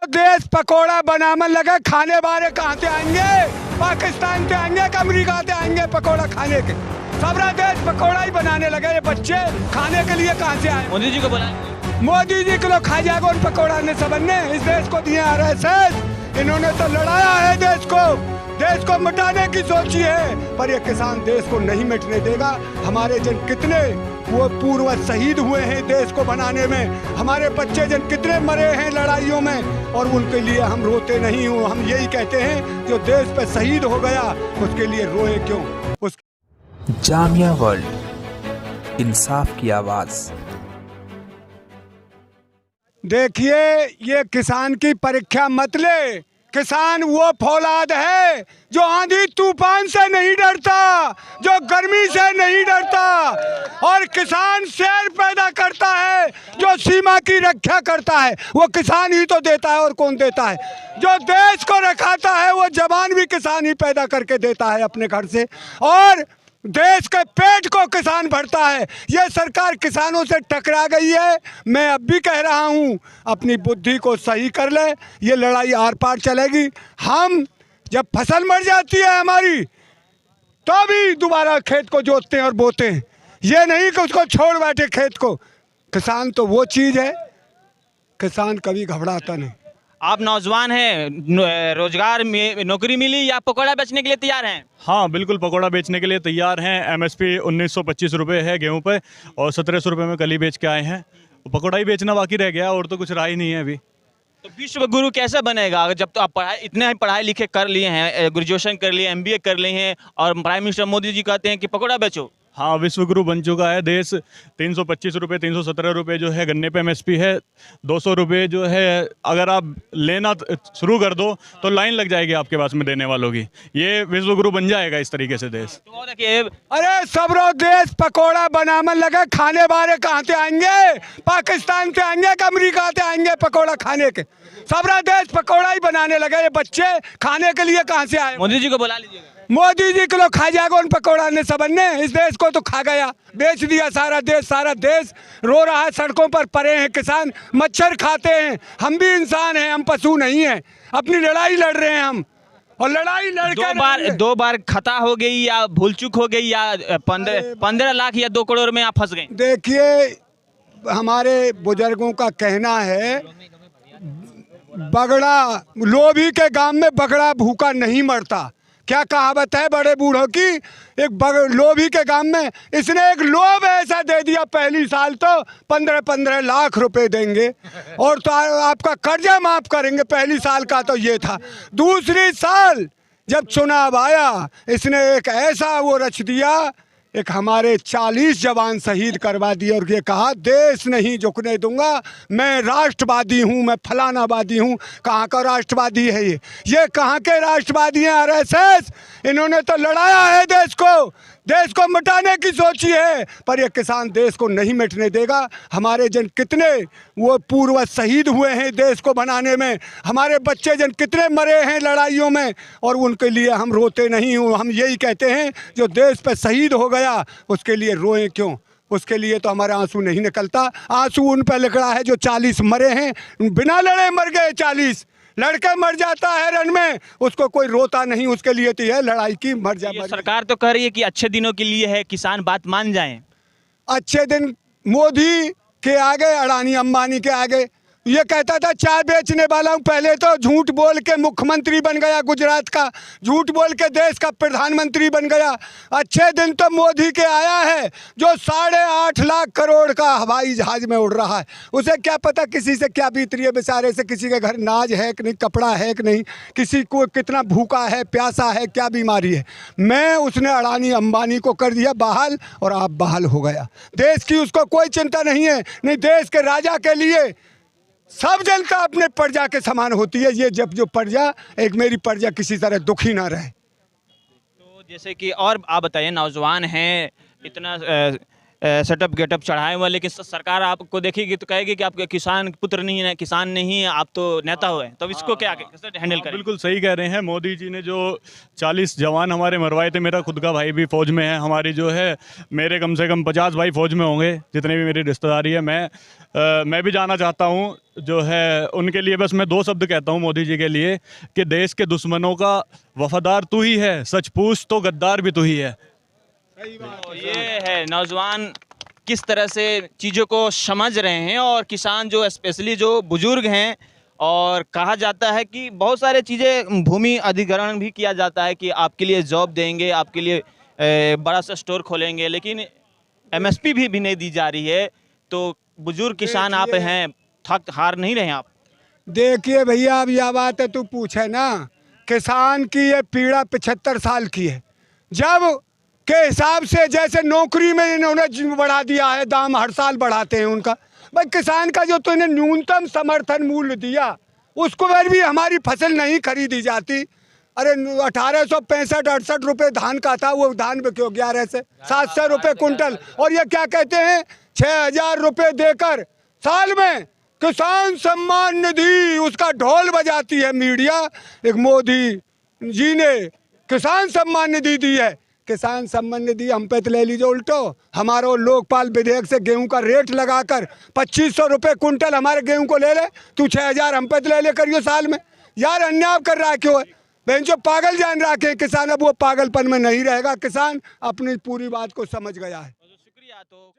देश पकोड़ा बनाने लगे, खाने वाले कहाँ से आएंगे? पाकिस्तान से आएंगे कि अमेरिका से आएंगे पकोड़ा खाने के? सबरा देश पकोड़ा ही बनाने लगे। ये बच्चे खाने के लिए कहाँ से आए? मोदी जी को बोला, मोदी जी को खा जाएगा उन पकोड़ा ने सबने। इस देश को दिए आरएसएस, इन्होंने तो लड़ाया है देश को मिटाने की सोची है, पर ये किसान देश को नहीं मिटने देगा। हमारे जन कितने वो पूर्वज शहीद हुए हैं देश को बनाने में, हमारे बच्चे जन कितने मरे हैं लड़ाइयों में, और उनके लिए हम रोते नहीं हूँ। हम यही कहते हैं जो देश पे शहीद हो गया उसके लिए रोए क्यों? जामिया वर्ल्ड, इंसाफ की आवाज़। देखिए, ये किसान की परीक्षा मत ले। किसान वो फौलाद है जो आंधी तूफान से नहीं डरता, जो गर्मी से नहीं डरता, और किसान शेर पैदा करता है जो सीमा की रक्षा करता है। वो किसान ही तो देता है, और कौन देता है? जो देश को रखाता है वो जवान भी किसान ही पैदा करके देता है अपने घर से, और देश के पेट को किसान भरता है। ये सरकार किसानों से टकरा गई है। मैं अब भी कह रहा हूँ, अपनी बुद्धि को सही कर ले, ये लड़ाई आर पार चलेगी। हम जब फसल मर जाती है हमारी, तो भी दोबारा खेत को जोतते हैं और बोते हैं। ये नहीं कि उसको छोड़ बैठे खेत को। किसान तो वो चीज़ है, किसान कभी घबराता नहीं। आप नौजवान हैं, रोजगार में नौकरी मिली या पकौड़ा बेचने के लिए तैयार हैं? हाँ बिल्कुल, पकौड़ा बेचने के लिए तैयार हैं। एमएसपी 1925 रुपये है गेहूं पे, और 1700 रुपये में कल ही बेच के आए हैं। पकौड़ा ही बेचना बाकी रह गया, और तो कुछ रहा ही नहीं है अभी। तो विश्व गुरु कैसे बनेगा अगर जब तो आप इतने पढ़ाई लिखे कर लिए हैं, ग्रेजुएशन कर लिए, MBA कर लिए हैं, और प्राइम मिनिस्टर मोदी जी कहते हैं कि पकौड़ा बेचो? हाँ, विश्व गुरु बन चुका है देश। 325 रुपये, 317 रुपये जो है गन्ने पे एमएसपी है। 200 रुपये जो है अगर आप लेना शुरू कर दो तो लाइन लग जाएगी आपके पास में देने वालों की। ये विश्व गुरु बन जाएगा इस तरीके से देश। तो और देखिए, अरे सबरो देश पकोड़ा बनाने लगे, खाने वाले कहाँ से आएंगे? पाकिस्तान से आएंगे कि अमेरिका से आएंगे पकोड़ा खाने के? सबरा देश पकोड़ा ही बनाने लगे। ये बच्चे खाने के लिए कहाँ से आए? मोदी जी को बुला लीजिएगा। मोदी जी को खा जाएगा उन पकोड़ा ने सबने। इस देश को तो खा गया, बेच दिया सारा देश रो रहा है। सड़कों पर पड़े हैं किसान, मच्छर खाते हैं। हम भी इंसान हैं, हम पशु नहीं हैं। अपनी लड़ाई लड़ रहे हैं हम, और लड़ाई लड़के दो बार खता हो गई या भूल चूक हो गई, या 15 लाख या 2 करोड़ में आप फंस गए? देखिए, हमारे बुजुर्गों का कहना है, बगड़ा लोभी के गांव में बगड़ा भूखा नहीं मरता। क्या कहावत है बड़े बूढ़ों की? एक लोभी के गांव में इसने एक लोभ ऐसा दे दिया, पहली साल तो 15-15 लाख रुपए देंगे, और तो आपका कर्जा माफ करेंगे। पहली साल का तो ये था। दूसरी साल जब चुनाव आया, इसने एक ऐसा वो रच दिया, एक हमारे 40 जवान शहीद करवा दिए, और ये कहा देश नहीं झुकने दूंगा, मैं राष्ट्रवादी हूँ, मैं फलानावादी हूँ। कहाँ का राष्ट्रवादी है ये कहाँ के राष्ट्रवादी हैं? आरएसएस, इन्होंने तो लड़ाया है देश को मिटाने की सोची है, पर ये किसान देश को नहीं मिटने देगा। हमारे जन कितने वो पूर्वज शहीद हुए हैं देश को बनाने में, हमारे बच्चे जन कितने मरे हैं लड़ाइयों में, और उनके लिए हम रोते नहीं हूँ। हम यही कहते हैं जो देश पे शहीद हो गया उसके लिए रोए क्यों? उसके लिए तो हमारे आंसू नहीं निकलता। आंसू उन पर निकला है जो 40 मरे हैं, बिना लड़े मर गए। 40 लड़के मर जाता है रण में, उसको कोई रोता नहीं। उसके लिए तो यह लड़ाई की मर जा। सरकार तो कह रही है कि अच्छे दिनों के लिए है, किसान बात मान जाएं। अच्छे दिन मोदी के आगे, अडानी अंबानी के आगे। ये कहता था चाय बेचने वाला हूँ, पहले तो झूठ बोल के मुख्यमंत्री बन गया गुजरात का, झूठ बोल के देश का प्रधानमंत्री बन गया। अच्छे दिन तो मोदी के आया है जो 8.5 लाख करोड़ का हवाई जहाज में उड़ रहा है। उसे क्या पता किसी से क्या बीत रही है बेचारे से, किसी के घर नाज है कि नहीं, कपड़ा है कि नहीं, किसी को कितना भूखा है, प्यासा है, क्या बीमारी है। उसने अडानी अंबानी को कर दिया बहाल, और आप बहाल हो गया। देश की उसको कोई चिंता नहीं है। नहीं, देश के राजा के लिए सब जनता अपने प्रजा के समान होती है। ये जब जो प्रजा, एक मेरी प्रजा किसी तरह दुखी ना रहे। तो जैसे कि और आप बताइए, नौजवान हैं, इतना सेटअप गेटअप चढ़ाए हुए, लेकिन सरकार आपको देखेगी तो कहेगी कि आप किसान पुत्र नहीं है, किसान नहीं है, आप तो नेता हुए। तो इसको क्या कैसे हैंडल करें? बिल्कुल सही कह रहे हैं। मोदी जी ने जो 40 जवान हमारे मरवाए थे, मेरा खुद का भाई भी फौज में है, हमारी जो है मेरे कम से कम 50 भाई फौज में होंगे, जितने भी मेरी रिश्तेदारी है। मैं भी जाना चाहता हूँ जो है उनके लिए। बस मैं 2 शब्द कहता हूँ मोदी जी के लिए कि देश के दुश्मनों का वफादार तू ही है, सच पूछ तो गद्दार भी तू ही है। तो ये है नौजवान किस तरह से चीज़ों को समझ रहे हैं, और किसान जो स्पेशली जो बुजुर्ग हैं, और कहा जाता है कि बहुत सारे चीज़ें भूमि अधिग्रहण भी किया जाता है कि आपके लिए जॉब देंगे, आपके लिए बड़ा सा स्टोर खोलेंगे, लेकिन एमएसपी भी नहीं दी जा रही है। तो बुजुर्ग किसान आप हैं, थक हार नहीं रहे आप? देखिए भैया, अब यह बात है, तू पूछे ना, किसान की ये पीड़ा 75 साल की है। जब के हिसाब से जैसे नौकरी में इन्होंने बढ़ा दिया है, दाम हर साल बढ़ाते हैं उनका। भाई किसान का जो तो इन्हें न्यूनतम समर्थन मूल्य दिया, उसको पर भी हमारी फसल नहीं खरीदी जाती। अरे 1865-68 रुपये धान का था, वो धान पे क्यों 11 से 700 रुपये कुंटल। और ये क्या कहते हैं, 6000 रुपये देकर साल में किसान सम्मान निधि, उसका ढोल बजाती है मीडिया। एक मोदी जी ने किसान सम्मान निधि दी है। किसान सम्मान निधि हम पे तो ले लीजिए उल्टो, हमारा लोकपाल विधेयक से गेहूं का रेट लगाकर 2500 रुपये कुंटल हमारे गेहूं को ले ले, तू 6000 हम पे तो ले ले करियो साल में। यार अन्याय कर रहा है क्यों है? बहन जो पागल जान रहा है किसान, अब वो पागलपन में नहीं रहेगा। किसान अपनी पूरी बात को समझ गया है। शुक्रिया। तो